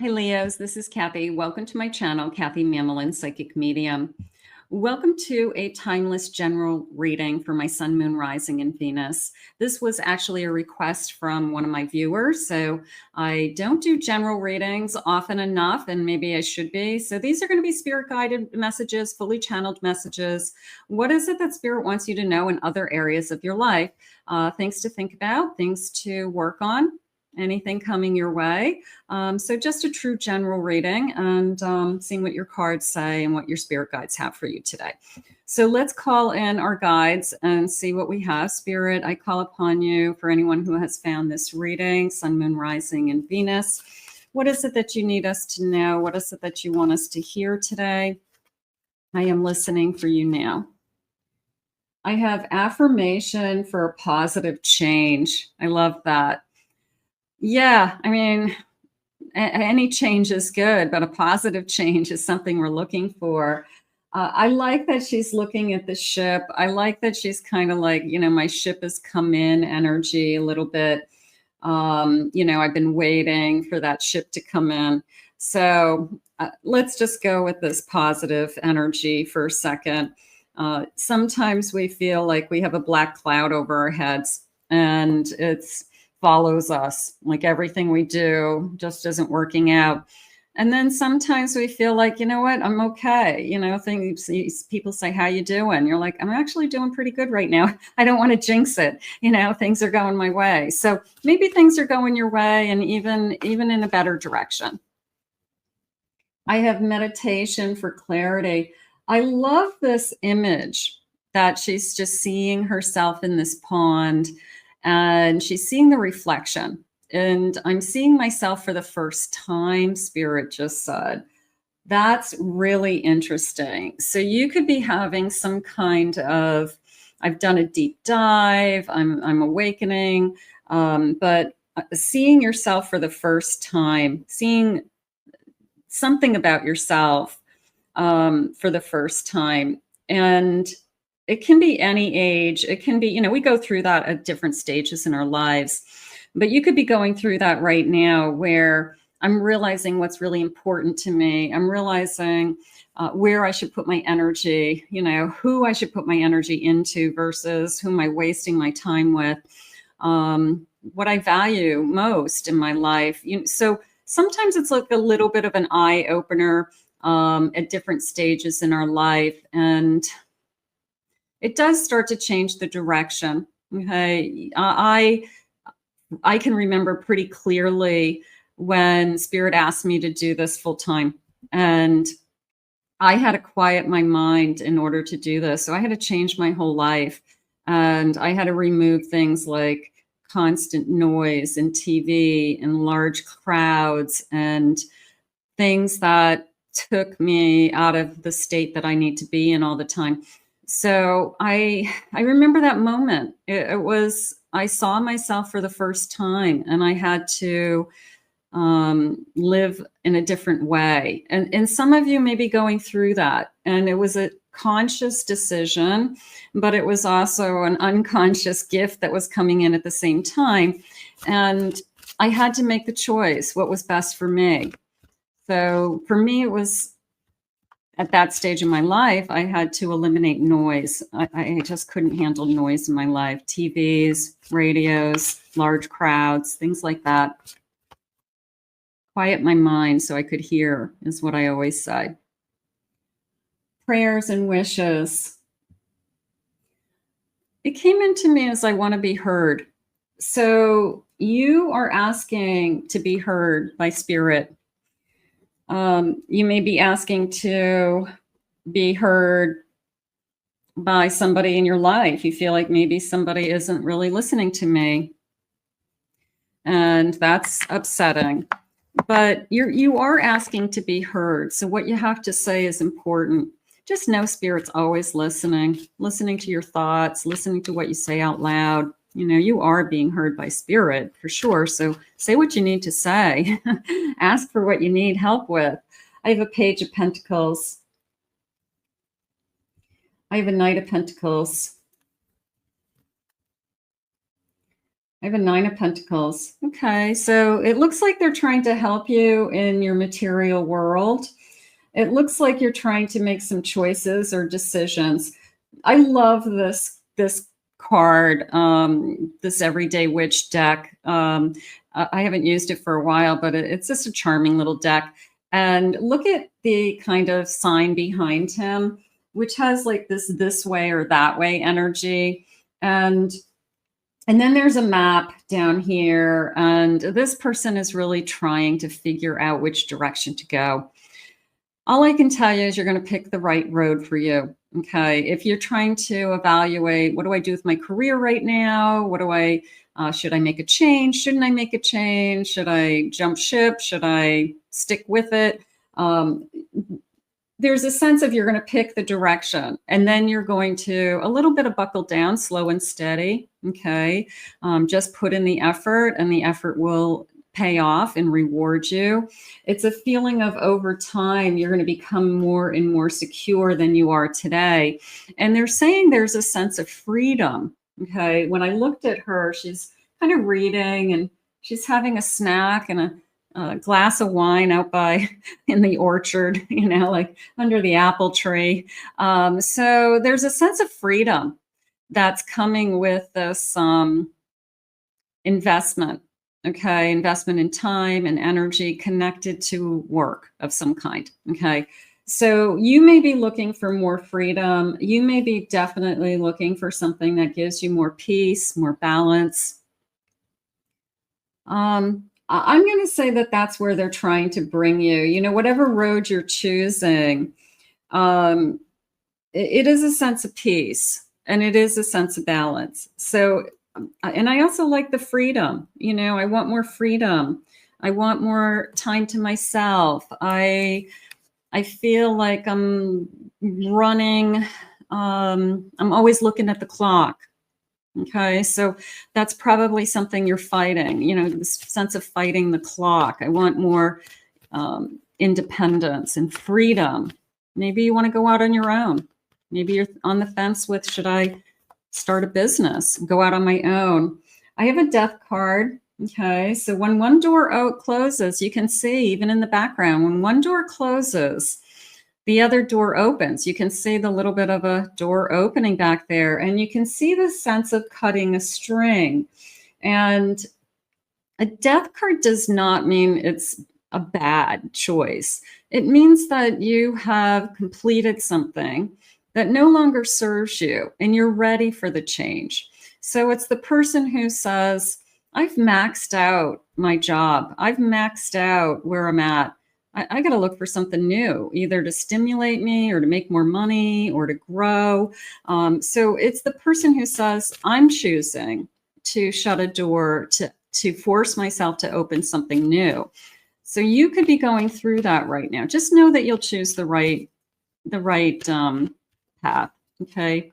Hi Leos, this is Kathy. Welcome to my channel, Kathy Mamolen, Psychic Medium. Welcome to a timeless general reading for my Sun, Moon, Rising, and Venus. This was actually a request from one of my viewers, so I don't do general readings often enough, and maybe I should be. So these are going to be spirit-guided messages, fully channeled messages. What is it that Spirit wants you to know in other areas of your life? Things to think about, things to work on, anything coming your way. So just a true general reading and seeing what your cards say and what your spirit guides have for you today. So let's call in our guides and see what we have. Spirit, I call upon you for anyone who has found this reading, Sun, Moon, Rising, and Venus. What is it that you need us to know? What is it that you want us to hear today? I am listening for you now. I have affirmation for a positive change. I love that. Yeah, I mean, any change is good, but a positive change is something we're looking for. I like that she's looking at the ship. I like that she's kind of like, my ship has come in energy a little bit. I've been waiting for that ship to come in. So let's just go with this positive energy for a second. Sometimes we feel like we have a black cloud over our heads and it's follows us, like everything we do just isn't working out. And then sometimes we feel like, you know what, I'm okay. People say, how you doing? You're like, I'm actually doing pretty good right now. I don't want to jinx it. Things are going my way. So maybe things are going your way and even in a better direction. I have meditation for clarity. I love this image that she's just seeing herself in this pond and she's seeing the reflection. And I'm seeing myself for the first time, Spirit just said. That's really interesting. So you could be having some kind of, I've done a deep dive, I'm awakening, but seeing yourself for the first time, seeing something about yourself for the first time. And it can be any age. It can be, we go through that at different stages in our lives. But you could be going through that right now where I'm realizing what's really important to me. I'm realizing where I should put my energy, who I should put my energy into versus who am I wasting my time with, what I value most in my life. So sometimes it's like a little bit of an eye opener at different stages in our life. And it does start to change the direction. Okay. I can remember pretty clearly when Spirit asked me to do this full time. And I had to quiet my mind in order to do this. So I had to change my whole life. And I had to remove things like constant noise and TV and large crowds and things that took me out of the state that I need to be in all the time. So I remember that moment. It was, I saw myself for the first time and I had to live in a different way. And some of you may be going through that. And it was a conscious decision, but it was also an unconscious gift that was coming in at the same time. And I had to make the choice, what was best for me. So for me, it was at that stage in my life, I had to eliminate noise. I just couldn't handle noise in my life. TVs, radios, large crowds, things like that. Quiet my mind so I could hear is what I always say. Prayers and wishes. It came into me as I want to be heard. So you are asking to be heard by Spirit. You may be asking to be heard by somebody in your life. You feel like maybe somebody isn't really listening to me. And that's upsetting. But you are asking to be heard. So what you have to say is important. Just know Spirit's always listening to your thoughts, listening to what you say out loud. You are being heard by Spirit for sure. So say what you need to say. Ask for what you need help with. I have a Page of Pentacles. I have a Knight of Pentacles. I have a 9 of Pentacles. Okay, so it looks like they're trying to help you in your material world. It looks like you're trying to make some choices or decisions. I love this card, this Everyday Witch deck. I haven't used it for a while, but it's just a charming little deck. And look at the kind of sign behind him, which has like this way or that way energy. And then there's a map down here, and this person is really trying to figure out which direction to go. All I can tell you is you're going to pick the right road for you. Okay. If you're trying to evaluate, what do I do with my career right now? Should I make a change? Shouldn't I make a change? Should I jump ship? Should I stick with it? There's a sense of you're going to pick the direction, and then you're going to a little bit of buckle down, slow and steady. Okay. Just put in the effort, and the effort will pay off and reward you. It's a feeling of over time, you're going to become more and more secure than you are today. And they're saying there's a sense of freedom. Okay. When I looked at her, she's kind of reading and she's having a snack and a glass of wine out by in the orchard, like under the apple tree. So there's a sense of freedom that's coming with this investment. Okay, investment in time and energy connected to work of some kind. Okay, so you may be looking for more freedom. You may be definitely looking for something that gives you more peace, more balance. I'm going to say that that's where they're trying to bring you. Whatever road you're choosing, it is a sense of peace and it is a sense of balance. So, and I also like the freedom. I want more freedom. I want more time to myself. I feel like I'm running. I'm always looking at the clock. Okay, so that's probably something you're fighting, this sense of fighting the clock. I want more independence and freedom. Maybe you want to go out on your own. Maybe you're on the fence with, should I start a business, go out on my own? I have a death card. Okay, so when one door closes, you can see even in the background, when one door closes, the other door opens. You can see the little bit of a door opening back there, and you can see the sense of cutting a string. And a death card does not mean it's a bad choice. It means that you have completed something that no longer serves you and you're ready for the change. So it's the person who says, I've maxed out my job. I've maxed out where I'm at. I got to look for something new, either to stimulate me or to make more money or to grow. So it's the person who says, I'm choosing to shut a door, to force myself to open something new. So you could be going through that right now. Just know that you'll choose the right path. Okay.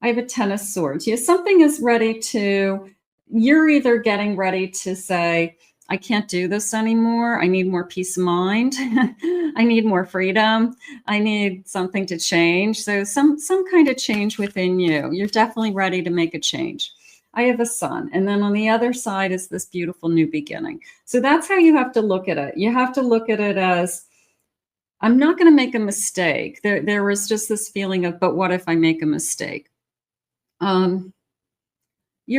I have a 10 of Swords. Yeah, something is ready to, you're either getting ready to say, I can't do this anymore. I need more peace of mind. I need more freedom. I need something to change. So some kind of change within you. You're definitely ready to make a change. I have a Sun. And then on the other side is this beautiful new beginning. So that's how you have to look at it. You have to look at it as, I'm not going to make a mistake. There was just this feeling of, but what if I make a mistake? You're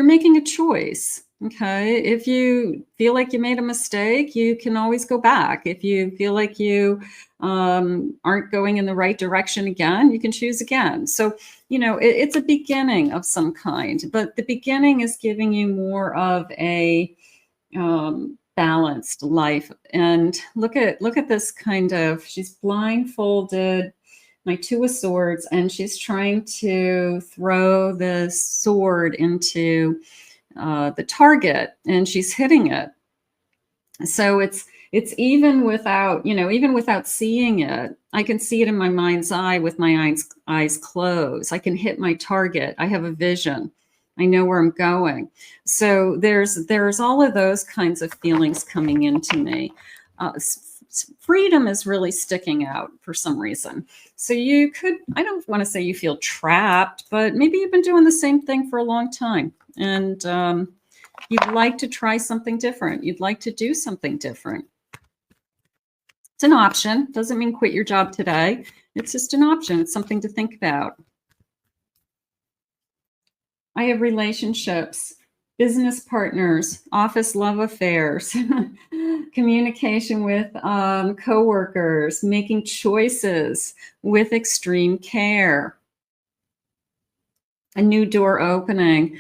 making a choice. Okay. If you feel like you made a mistake, you can always go back. If you feel like you aren't going in the right direction again, you can choose again. So, it's a beginning of some kind, but the beginning is giving you more of a balanced life. And look at this kind of, she's blindfolded, my 2 of Swords, and she's trying to throw the sword into the target, and she's hitting it. So it's even without, even without seeing it, I can see it in my mind's eye with my eyes closed. I can hit my target. I have a vision. I know where I'm going. So there's all of those kinds of feelings coming into me. Freedom is really sticking out for some reason. So you could, I don't want to say you feel trapped, but maybe you've been doing the same thing for a long time. And You'd like to try something different. You'd like to do something different. It's an option. Doesn't mean quit your job today. It's just an option. It's something to think about. I have relationships, business partners, office love affairs, communication with coworkers, making choices with extreme care, a new door opening.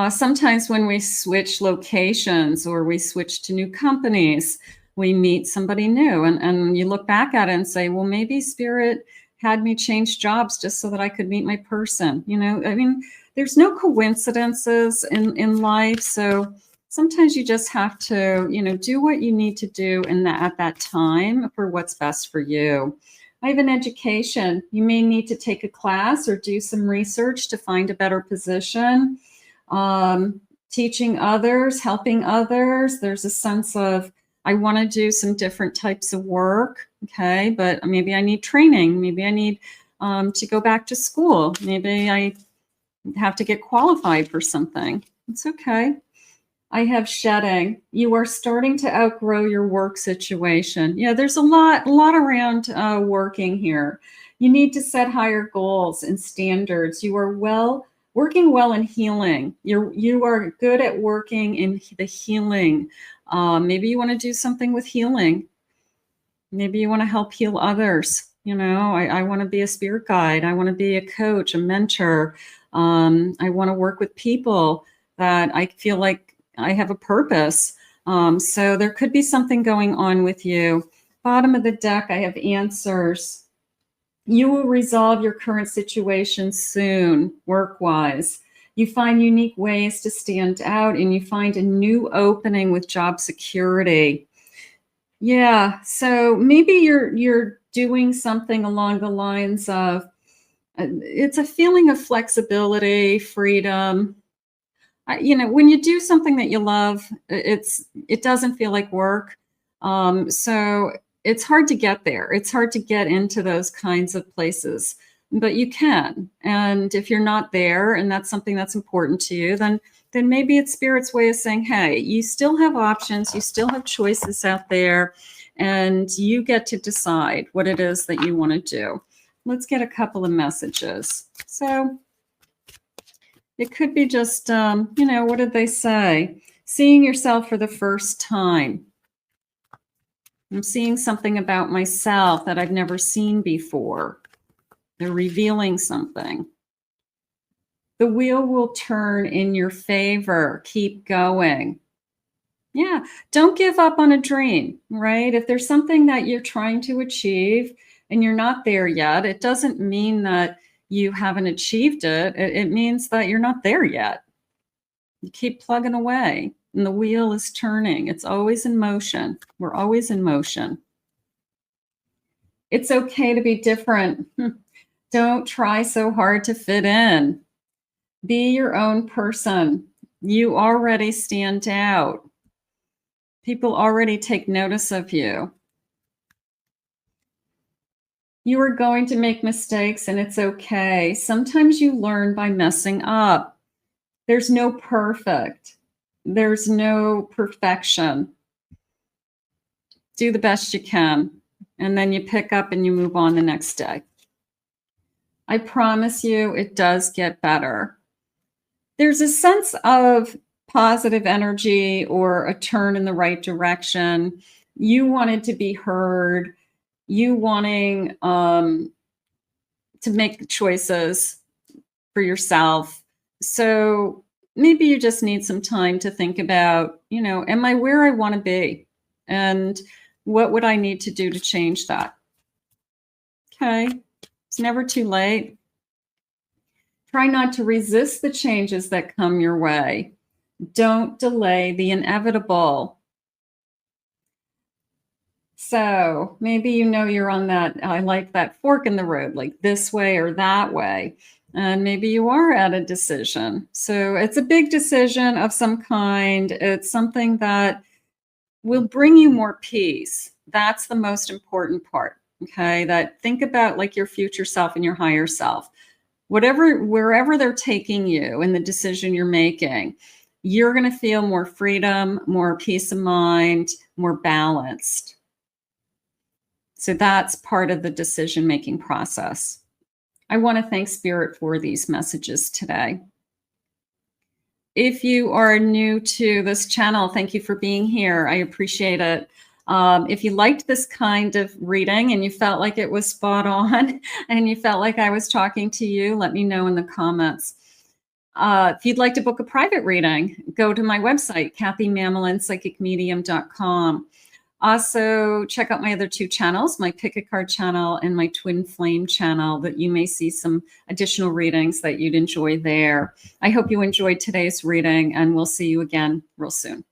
Sometimes when we switch locations or we switch to new companies, we meet somebody new, and you look back at it and say, well, maybe Spirit had me change jobs just so that I could meet my person. You know, I mean, there's no coincidences in life. So sometimes you just have to, you know, do what you need to do at that time for what's best for you. I have an education. You may need to take a class or do some research to find a better position. Teaching others, helping others. There's a sense of, I want to do some different types of work. Okay, but maybe I need training. Maybe I need to go back to school. Maybe I have to get qualified for something. It's okay. I have shedding. You are starting to outgrow your work situation. Yeah, there's a lot around working here. You need to set higher goals and standards. You are working well in healing. You are good at working in the healing. Maybe you want to do something with healing. Maybe you want to help heal others. You know, I want to be a spirit guide. I want to be a coach, a mentor. I want to work with people that I feel like I have a purpose. So there could be something going on with you. Bottom of the deck, I have answers. You will resolve your current situation soon, work-wise. You find unique ways to stand out, and you find a new opening with job security. Yeah, so maybe you're doing something along the lines of, it's a feeling of flexibility, freedom. You know, when you do something that you love, it doesn't feel like work. So it's hard to get there. It's hard to get into those kinds of places, but you can. And if you're not there and that's something that's important to you, then maybe it's Spirit's way of saying, hey, you still have options. You still have choices out there, and you get to decide what it is that you want to do. Let's get a couple of messages. So it could be just, you know, what did they say? Seeing yourself for the first time. I'm seeing something about myself that I've never seen before. They're revealing something. The wheel will turn in your favor. Keep going. Yeah, don't give up on a dream, right? If there's something that you're trying to achieve and you're not there yet, it doesn't mean that you haven't achieved it. It means that you're not there yet. You keep plugging away and the wheel is turning. It's always in motion. We're always in motion. It's okay to be different. Don't try so hard to fit in. Be your own person. You already stand out. People already take notice of you. You are going to make mistakes, and it's okay. Sometimes you learn by messing up. There's no perfect. There's no perfection. Do the best you can, and then you pick up and you move on the next day. I promise you, it does get better. There's a sense of positive energy or a turn in the right direction. You wanted to be heard. You wanting to make choices for yourself. So maybe you just need some time to think about, you know, am I where I want to be? And what would I need to do to change that? Okay, it's never too late. Try not to resist the changes that come your way. Don't delay the inevitable. So maybe you know you're on that, I like that fork in the road, like this way or that way. And maybe you are at a decision. So it's a big decision of some kind. It's something that will bring you more peace. That's the most important part. Okay, that think about like your future self and your higher self. Wherever they're taking you in the decision you're making, you're going to feel more freedom, more peace of mind, more balanced. So that's part of the decision-making process. I want to thank Spirit for these messages today. If you are new to this channel, thank you for being here. I appreciate it. If you liked this kind of reading and you felt like it was spot on and you felt like I was talking to you, let me know in the comments. If you'd like to book a private reading, go to my website, kathymamolenspsychicmedium.com. Also, check out my other two channels, my Pick a Card channel and my Twin Flame channel, that you may see some additional readings that you'd enjoy there. I hope you enjoyed today's reading, and we'll see you again real soon.